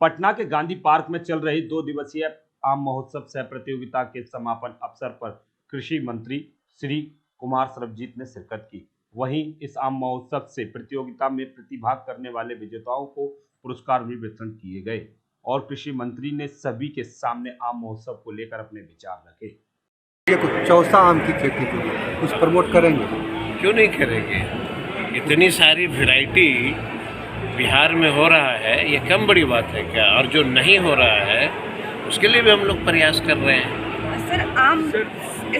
पटना के गांधी पार्क में चल रही 2 दिवसीय आम महोत्सव सह प्रतियोगिता के समापन अवसर पर कृषि मंत्री श्री कुमार सर्वजीत ने शिरकत की। वहीं इस आम महोत्सव से प्रतियोगिता में प्रतिभाग करने वाले विजेताओं को पुरस्कार भी वितरण किए गए और कृषि मंत्री ने सभी के सामने आम महोत्सव को लेकर अपने विचार रखे। ये कुछ चौसा आम की खेती को कुछ प्रमोट करेंगे? क्यों नहीं करेंगे? इतनी सारी वैरायटी बिहार में हो रहा है, ये कम बड़ी बात है क्या? और जो नहीं हो रहा है उसके लिए भी हम लोग प्रयास कर रहे हैं। सर, आम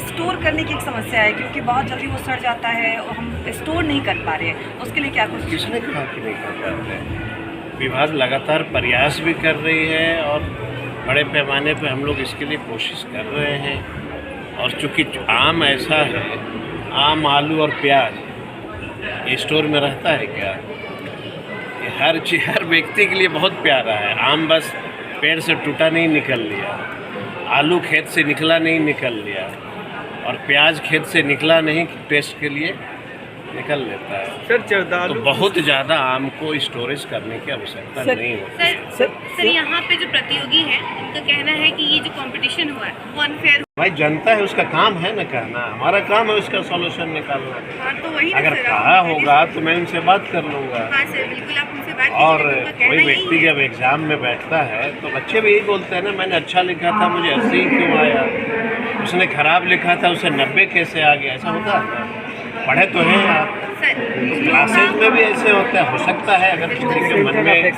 स्टोर करने की एक समस्या है क्योंकि बहुत जल्दी वो सड़ जाता है और हम स्टोर नहीं कर पा रहे हैं, उसके लिए क्या कुछ? किसने कहा कि नहीं कर पाते हैं? विभाग लगातार प्रयास भी कर रही है और बड़े पैमाने पे हम लोग इसके लिए कोशिश कर रहे हैं। और चूँकि आम ऐसा है, आम, आलू और प्याज ये स्टोर में रहता है क्या? ये हर व्यक्ति के लिए बहुत प्यारा है। आम बस पेड़ से टूटा नहीं निकल लिया, आलू खेत से निकल लिया और प्याज खेत से निकला नहीं, टेस्ट के लिए निकल लेता है। सर, तो बहुत ज़्यादा आम को स्टोरेज करने की आवश्यकता नहीं होती। सर, यहाँ पे जो प्रतियोगी हैं उनका कहना है कि ये जो कंपटीशन हुआ है वो अनफेयर। भाई, जनता है, उसका काम है ना कहना, हमारा काम है उसका सॉल्यूशन निकालना। हाँ, तो वही अगर कहा होगा तो मैं उनसे बात कर लूँगा। हाँ सर, बिल्कुल आप उनसे बात और कीजिए। कोई व्यक्ति जब एग्ज़ाम में बैठता है तो बच्चे भी यही बोलते हैं ना, मैंने अच्छा लिखा था, मुझे 80 क्यों आया, उसने खराब लिखा था, उसे 90 कैसे आ गया? ऐसा होता है? पढ़े तो हैं आप, क्लासेज में भी ऐसे होता है। हो सकता है अगर किसी के मन में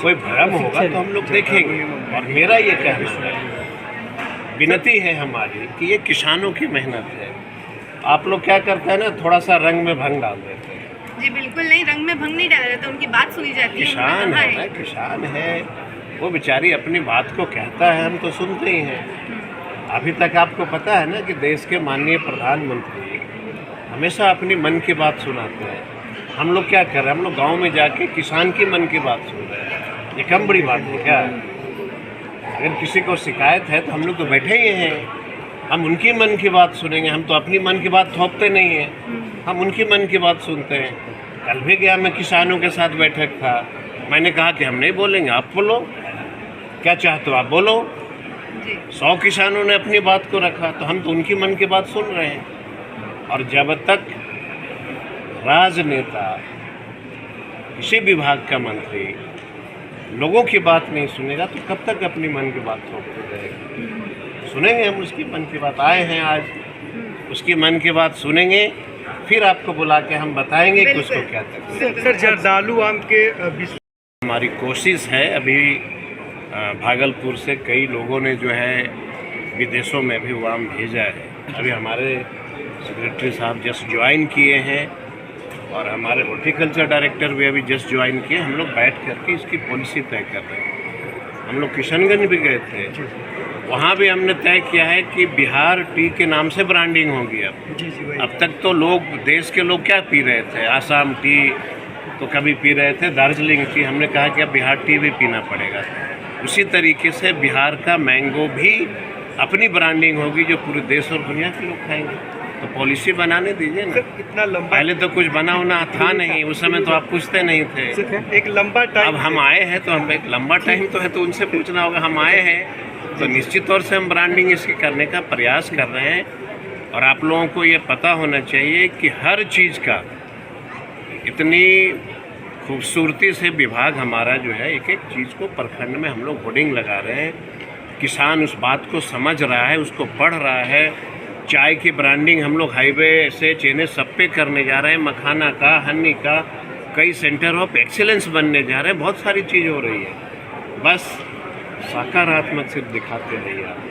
कोई भ्रम होगा तो हम लोग देखेंगे। और मेरा ये कहना है, विनती है हमारी कि ये किसानों की मेहनत है। आप लोग क्या करते हैं ना, थोड़ा सा रंग में भंग डाल देते हैं। जी बिल्कुल नहीं, रंग में भंग नहीं डाला जाता, उनकी बात सुनी जाती है। किसान है ना, किसान है, वो बेचारी अपनी बात को कहता है, हम तो सुनते ही हैं। अभी तक आपको पता है ना कि देश के माननीय प्रधानमंत्री हमेशा अपनी मन की बात सुनाते हैं। हम लोग क्या कर रहे हैं? हम लोग गांव में जाके किसान की मन की बात सुन रहे हैं। ये कम बड़ी बात है क्या? अगर किसी को शिकायत है तो हम लोग तो बैठे ही हैं, हम उनकी मन की बात सुनेंगे। हम तो अपनी मन की बात थोपते नहीं हैं, हम उनकी मन की बात सुनते हैं। कल भी गया मैं, किसानों के साथ बैठक था, मैंने कहा कि हम नहीं बोलेंगे, आप बोलो, क्या चाहते हो आप बोलो। 100 किसानों ने अपनी बात को रखा, तो हम तो उनकी मन की बात सुन रहे हैं। और जब तक राजनेता, किसी विभाग का मंत्री लोगों की बात नहीं सुनेगा तो कब तक अपनी मन की बात थोपते रहेगा? सुनेंगे हम उसकी मन की बात। आए हैं आज, उसकी मन की बात सुनेंगे, फिर आपको बुला के हम बताएंगे कि उसको क्या तकलीफ। सर, जर्दालू आम के हमारी कोशिश है, अभी भागलपुर से कई लोगों ने जो है विदेशों में भी वो आम भेजा है। अभी हमारे सेक्रेटरी साहब जस्ट ज्वाइन किए हैं और हमारे हॉर्टिकल्चर डायरेक्टर भी अभी जस्ट ज्वाइन किए। हम लोग बैठ करके इसकी पॉलिसी तय कर रहे हैं। हम लोग किशनगंज भी गए थे, वहाँ भी हमने तय किया है कि बिहार टी के नाम से ब्रांडिंग होगी। अब तक तो लोग, देश के लोग क्या पी रहे थे? आसाम टी तो कभी पी रहे थे, दार्जिलिंग टी। हमने कहा कि अब बिहार टी भी पीना पड़ेगा। उसी तरीके से बिहार का मैंगो भी अपनी ब्रांडिंग होगी जो पूरे देश और दुनिया के लोग खाएंगे। तो पॉलिसी बनाने दीजिए ना। इतना लंबा, पहले तो कुछ बना होना था नहीं, उस समय तो आप पूछते नहीं थे। एक लंबा टाइम, अब हम आए हैं तो हम, एक लंबा टाइम तो है तो उनसे पूछना होगा। हम आए हैं तो निश्चित तौर से हम ब्रांडिंग इसकी करने का प्रयास कर रहे हैं। और आप लोगों को ये पता होना चाहिए कि हर चीज़ का इतनी खूबसूरती से विभाग हमारा जो है, एक एक चीज़ को प्रखंड में हम लोग होर्डिंग लगा रहे हैं। किसान उस बात को समझ रहा है, उसको पढ़ रहा है। चाय की ब्रांडिंग हम लोग हाईवे से चेने सब पे करने जा रहे हैं। मखाना का, हनी का, कई सेंटर ऑफ एक्सीलेंस बनने जा रहे हैं। बहुत सारी चीज़ हो रही है, बस सकारात्मक सिर्फ दिखाते रहिए आप।